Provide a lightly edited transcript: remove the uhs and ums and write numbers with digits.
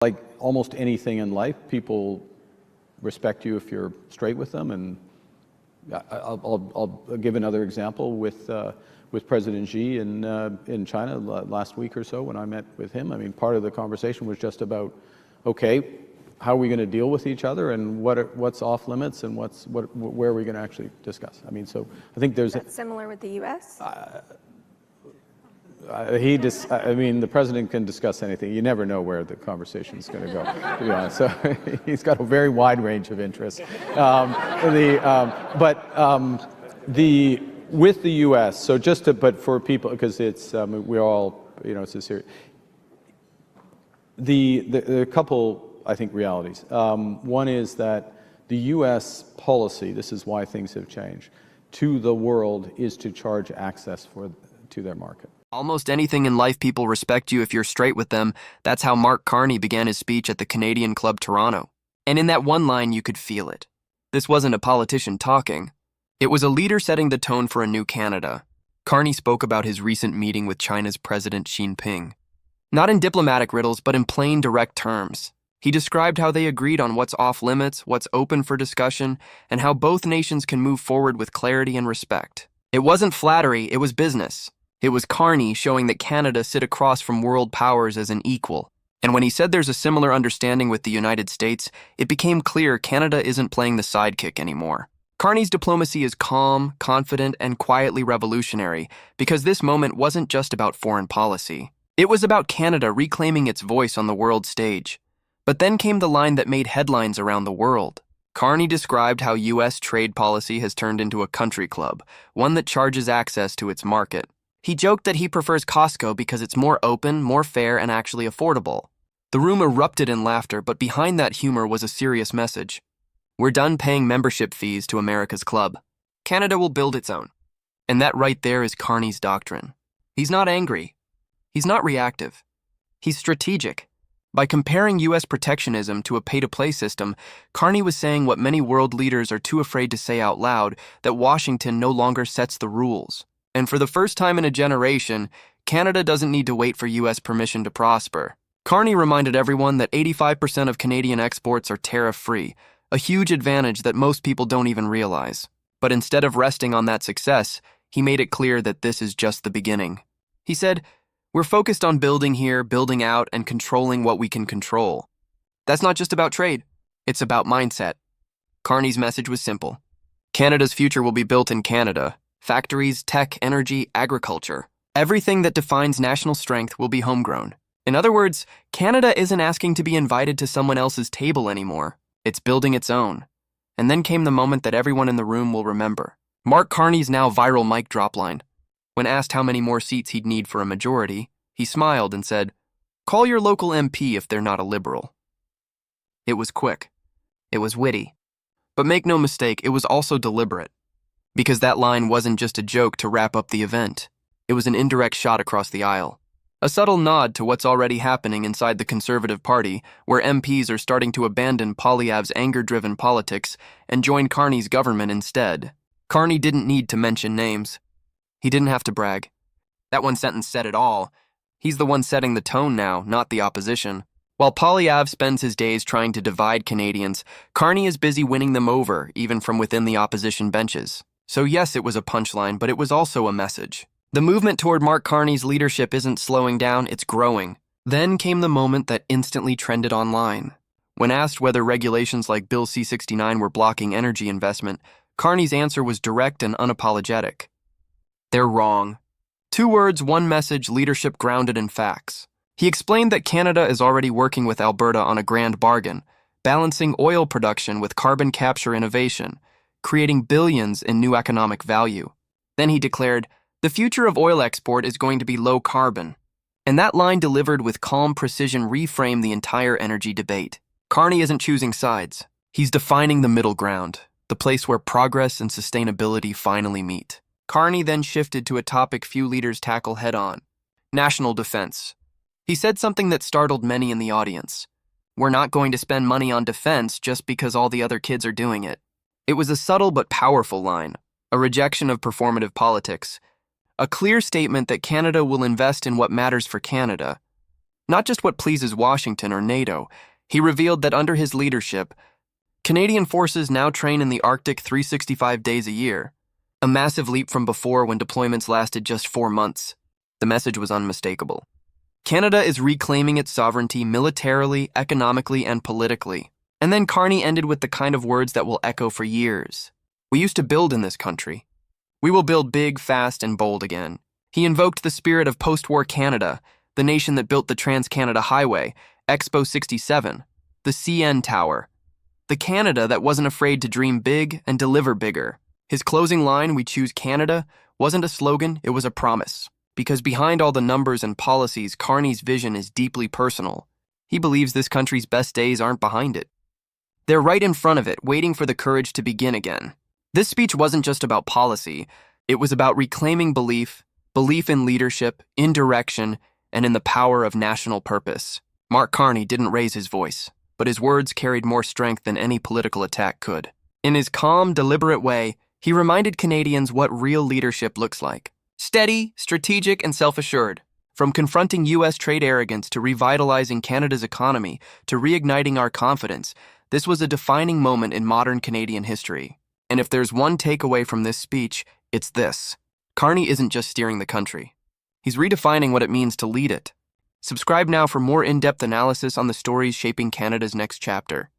Like almost anything in life, people respect you if you're straight with them. And I'll give another example with President Xi in China last week or so when I met with him. I mean, part of the conversation was just about, okay, how are we going to deal with each other, and what's off limits, and where are we going to actually discuss? I mean, so I think there's similar with the U.S. I mean, the president can discuss anything. You never know where the conversation is going to go, to be honest. So he's got a very wide range of interests. With the U.S., so but for people, because it's we're all, it's a serious. The couple, I think, realities. One is that the U.S. policy, this is why things have changed, to the world is to charge access to their market. Almost anything in life, people respect you if you're straight with them. That's how Mark Carney began his speech at the Canadian Club Toronto. And in that one line, you could feel it. This wasn't a politician talking. It was a leader setting the tone for a new Canada. Carney spoke about his recent meeting with China's President Xi Jinping. Not in diplomatic riddles, but in plain, direct terms. He described how they agreed on what's off limits, what's open for discussion, and how both nations can move forward with clarity and respect. It wasn't flattery, it was business. It was Carney showing that Canada sit across from world powers as an equal. And when he said there's a similar understanding with the United States, it became clear Canada isn't playing the sidekick anymore. Carney's diplomacy is calm, confident, and quietly revolutionary, because this moment wasn't just about foreign policy. It was about Canada reclaiming its voice on the world stage. But then came the line that made headlines around the world. Carney described how U.S. trade policy has turned into a country club, one that charges access to its market. He joked that he prefers Costco because it's more open, more fair, and actually affordable. The room erupted in laughter, but behind that humor was a serious message. We're done paying membership fees to America's club. Canada will build its own. And that right there is Carney's doctrine. He's not angry. He's not reactive. He's strategic. By comparing U.S. protectionism to a pay-to-play system, Carney was saying what many world leaders are too afraid to say out loud, that Washington no longer sets the rules. And for the first time in a generation, Canada doesn't need to wait for U.S. permission to prosper. Carney reminded everyone that 85% of Canadian exports are tariff-free, a huge advantage that most people don't even realize. But instead of resting on that success, he made it clear that this is just the beginning. He said, "We're focused on building here, building out, and controlling what we can control. That's not just about trade, it's about mindset." Carney's message was simple. Canada's future will be built in Canada. Factories, tech, energy, agriculture. Everything that defines national strength will be homegrown. In other words, Canada isn't asking to be invited to someone else's table anymore. It's building its own. And then came the moment that everyone in the room will remember. Mark Carney's now viral mic drop line. When asked how many more seats he'd need for a majority, he smiled and said, "Call your local MP if they're not a liberal." It was quick. It was witty. But make no mistake, it was also deliberate. Because that line wasn't just a joke to wrap up the event. It was an indirect shot across the aisle. A subtle nod to what's already happening inside the Conservative Party, where MPs are starting to abandon Poilievre's anger-driven politics and join Carney's government instead. Carney didn't need to mention names. He didn't have to brag. That one sentence said it all. He's the one setting the tone now, not the opposition. While Poilievre spends his days trying to divide Canadians, Carney is busy winning them over, even from within the opposition benches. So yes, it was a punchline, but it was also a message. The movement toward Mark Carney's leadership isn't slowing down, it's growing. Then came the moment that instantly trended online. When asked whether regulations like Bill C-69 were blocking energy investment, Carney's answer was direct and unapologetic. They're wrong. 2 words, 1 message, leadership grounded in facts. He explained that Canada is already working with Alberta on a grand bargain, balancing oil production with carbon capture innovation, creating billions in new economic value. Then he declared, "The future of oil export is going to be low carbon." And that line delivered with calm precision reframed the entire energy debate. Carney isn't choosing sides. He's defining the middle ground, the place where progress and sustainability finally meet. Carney then shifted to a topic few leaders tackle head-on: national defense. He said something that startled many in the audience. We're not going to spend money on defense just because all the other kids are doing it. It was a subtle but powerful line, a rejection of performative politics, a clear statement that Canada will invest in what matters for Canada, not just what pleases Washington or NATO. He revealed that under his leadership, Canadian forces now train in the Arctic 365 days a year, a massive leap from before when deployments lasted just 4 months. The message was unmistakable. Canada is reclaiming its sovereignty militarily, economically, and politically. And then Carney ended with the kind of words that will echo for years. We used to build in this country. We will build big, fast, and bold again. He invoked the spirit of post-war Canada, the nation that built the Trans-Canada Highway, Expo 67, the CN Tower, the Canada that wasn't afraid to dream big and deliver bigger. His closing line, "We choose Canada," wasn't a slogan, it was a promise. Because behind all the numbers and policies, Carney's vision is deeply personal. He believes this country's best days aren't behind it. They're right in front of it, waiting for the courage to begin again. This speech wasn't just about policy. It was about reclaiming belief in leadership, in direction, and in the power of national purpose. Mark Carney didn't raise his voice, but his words carried more strength than any political attack could. In his calm, deliberate way, he reminded Canadians what real leadership looks like. Steady, strategic, and self-assured. From confronting U.S. trade arrogance to revitalizing Canada's economy to reigniting our confidence, this was a defining moment in modern Canadian history. And if there's one takeaway from this speech, it's this. Carney isn't just steering the country. He's redefining what it means to lead it. Subscribe now for more in-depth analysis on the stories shaping Canada's next chapter.